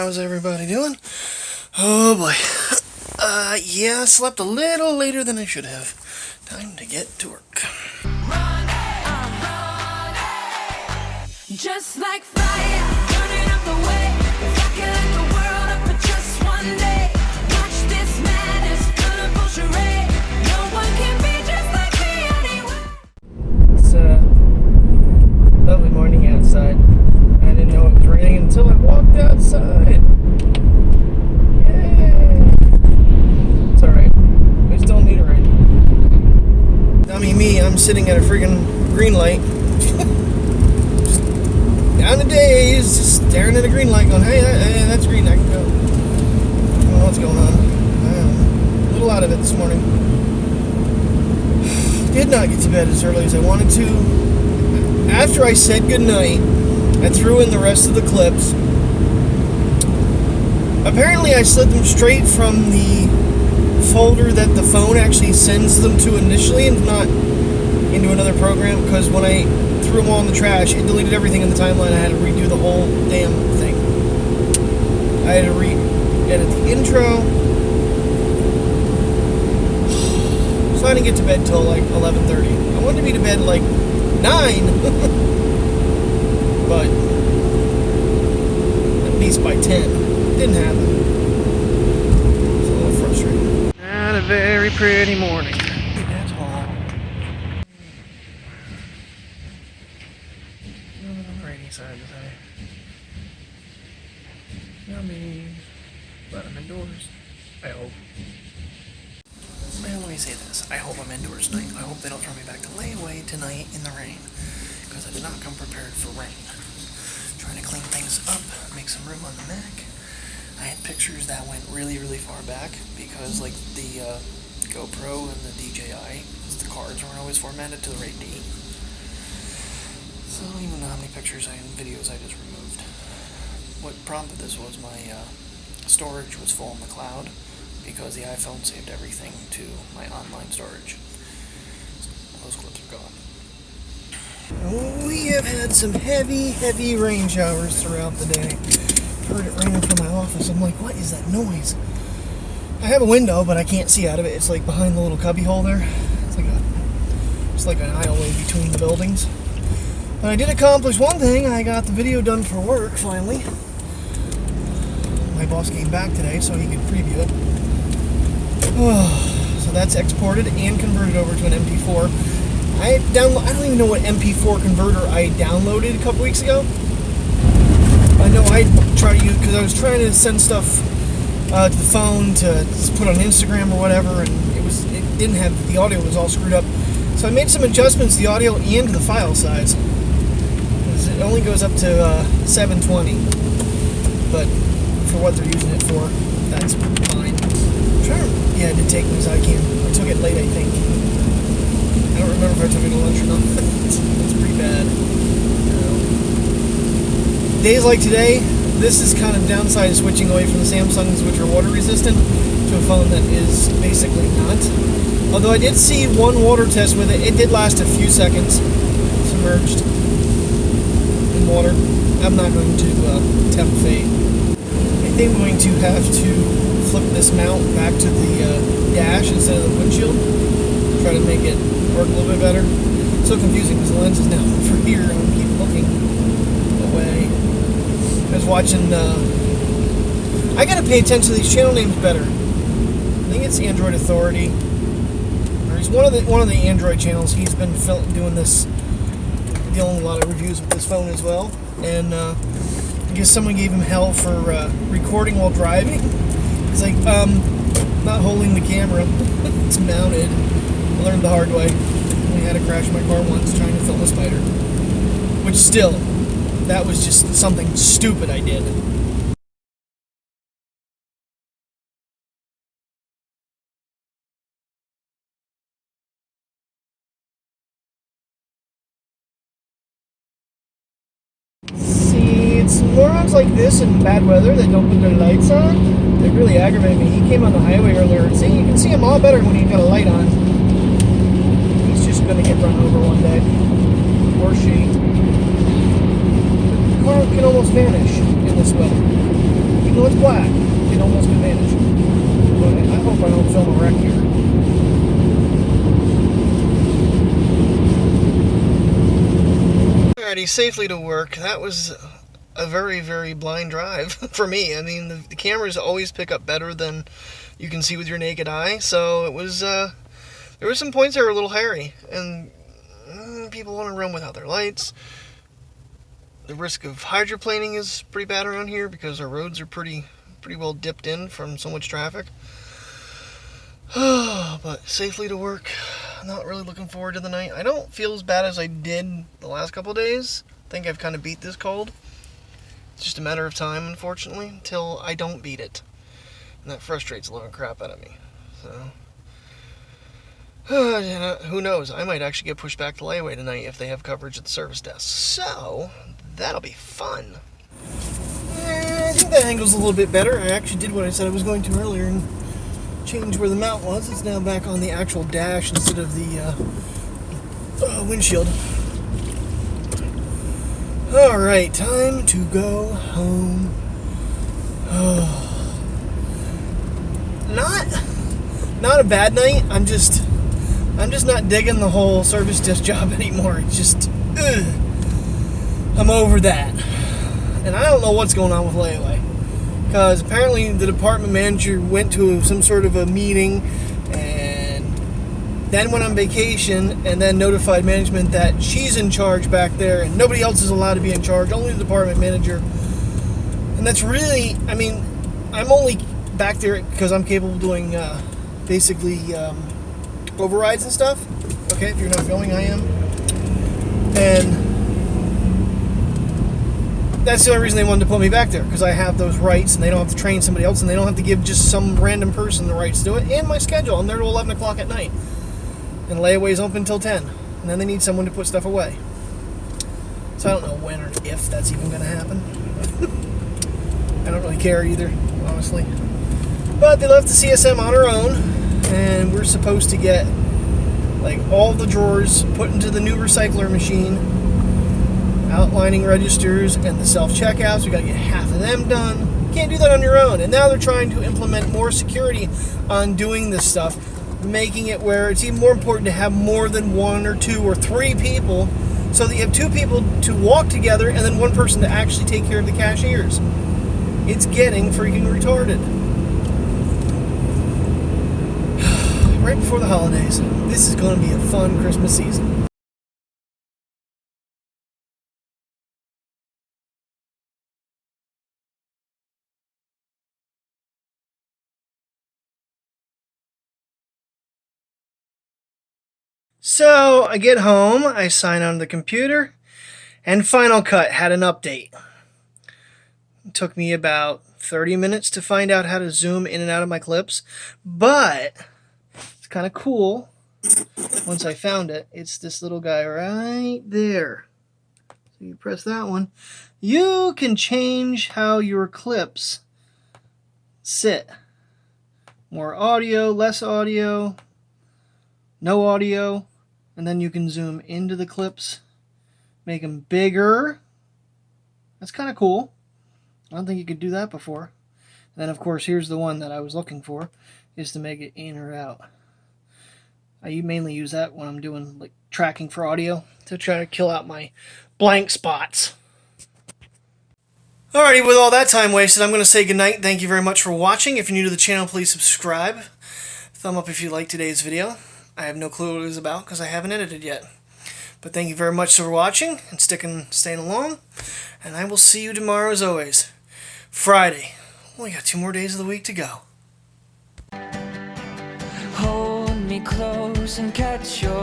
How's everybody doing? Oh boy. Yeah, I slept a little later than I should have. Time to get to work. Just like fire, burning up the way. If I could light the world up for just one day. Watch this madness, colorful charade. No one can be just like me anyway. It's a lovely morning outside. I didn't know it was raining until I walked outside. Yay! It's alright. We still need it rain. Dummy me, I'm sitting at a friggin' green light. Down the days, just staring at a green light going, hey, that's green, I can go. I don't know what's going on. I'm a little out of it this morning. Did not get to bed as early as I wanted to. After I said goodnight, I threw in the rest of the clips. Apparently I slid them straight from the folder that the phone actually sends them to initially and not into another program, because when I threw them all in the trash, it deleted everything in the timeline. I had to redo the whole damn thing. I had to re-edit the intro. So I didn't get to bed till like 11:30. I wanted to be to bed like 9. But at least by 10. Didn't happen. It's a little frustrating. Not a very pretty morning at all. On the rainy side today. Yummy. But I'm indoors. I hope. Well, let me say this. I hope I'm indoors tonight. I hope they don't throw me back to layaway tonight in the rain. Because I did not come prepared for rain. Trying to clean things up, make some room on the Mac. I had pictures that went really, really far back because like the GoPro and the DJI, the cards weren't always formatted to the right date. So I don't even know how many pictures and videos I just removed. What prompted this was my storage was full in the cloud because the iPhone saved everything to my online storage. So those clips are gone. We have had some heavy rain showers throughout the day. Heard it raining from my office. I'm like, what is that noise? I have a window, but I can't see out of it. It's like behind the little cubby hole there. It's like an aisleway between the buildings. But I did accomplish one thing. I got the video done for work, finally. My boss came back today so he could preview it. So that's exported and converted over to an MP4. I don't even know what MP4 converter I downloaded a couple weeks ago. I know I tried to use, because I was trying to send stuff to the phone to put on Instagram or whatever, and it didn't have, the audio was all screwed up. So I made some adjustments to the audio and to the file size. It only goes up to 720, but for what they're using it for, that's fine. Yeah, I did take these. I took it late, I think. I don't remember if I took it to lunch or not. It's pretty bad. Days like today, this is kind of downside of switching away from the Samsungs, which are water resistant, to a phone that is basically not. Although I did see one water test with it. It did last a few seconds, submerged in water. I'm not going to tempt fate. I think I'm going to have to flip this mount back to the dash instead of the windshield. Try to make it work a little bit better. It's so confusing because the lens is now over here and I keep looking away. I was watching, I gotta pay attention to these channel names better. I think it's Android Authority. Or he's one of the Android channels. He's been doing this, dealing with a lot of reviews with this phone as well. And I guess someone gave him hell for recording while driving. He's like, not holding the camera. It's mounted. I learned the hard way. I had to crash my car once trying to film a spider. Which still, that was just something stupid I did. See, it's morons like this in bad weather that don't put their lights on that really aggravate me. He came on the highway earlier. See, you can see him all better when you've got a light on. He's just gonna get run over one day. Or she. The car can almost vanish in this weather. even though it's black, it almost can vanish. But I hope I don't film a wreck here. Alrighty, safely to work. That was a very, very blind drive for me. I mean, the cameras always pick up better than you can see with your naked eye, so it was, there were some points that were a little hairy, and people want to run without their lights. The risk of hydroplaning is pretty bad around here because our roads are pretty well dipped in from so much traffic. But safely to work. Not really looking forward to the night. I don't feel as bad as I did the last couple of days. I think I've kind of beat this cold. It's just a matter of time, unfortunately, until I don't beat it. And that frustrates the living crap out of me. So, who knows? I might actually get pushed back to layaway tonight if they have coverage at the service desk. So, that'll be fun. I think that angle's a little bit better. I actually did what I said I was going to earlier and change where the mount was. It's now back on the actual dash instead of the windshield. Alright, time to go home. Not a bad night. I'm just not digging the whole service desk job anymore. It's just, I'm over that. And I don't know what's going on with layaway. Because apparently the department manager went to some sort of a meeting and then went on vacation and then notified management that she's in charge back there and nobody else is allowed to be in charge, only the department manager. And that's really, I mean, I'm only back there because I'm capable of doing basically overrides and stuff. Okay, if you're not going, I am. And that's the only reason they wanted to put me back there, because I have those rights and they don't have to train somebody else and they don't have to give just some random person the rights to do it. And my schedule, I'm there till 11 o'clock at night. And layaway's open until 10. And then they need someone to put stuff away. So I don't know when or if that's even going to happen. I don't really care either, honestly. But they left the CSM on her own, and we're supposed to get like all the drawers put into the new recycler machine, outlining registers and the self-checkouts. We got to get half of them done. You can't do that on your own. And now they're trying to implement more security on doing this stuff, making it where it's even more important to have more than 1 or 2 or 3 people, so that you have 2 people to walk together and then 1 person to actually take care of the cashiers. It's getting freaking retarded. Right before the holidays. This is going to be a fun Christmas season. So I get home, I sign on the computer, and Final Cut had an update. It took me about 30 minutes to find out how to zoom in and out of my clips, but it's kind of cool. Once I found it, it's this little guy right there. So you press that one. You can change how your clips sit. More audio, less audio, no audio. And then you can zoom into the clips, make them bigger. That's kind of cool. I don't think you could do that before. And then, of course, here's the one that I was looking for, is to make it in or out. I mainly use that when I'm doing like tracking for audio to try to kill out my blank spots. Alrighty, with all that time wasted, I'm going to say goodnight. Thank you very much for watching. If you're new to the channel, please subscribe. Thumb up if you liked today's video. I have no clue what it was about because I haven't edited yet. But thank you very much for watching and staying along. And I will see you tomorrow as always. Friday. Only got 2 more days of the week to go. Hold me close and catch your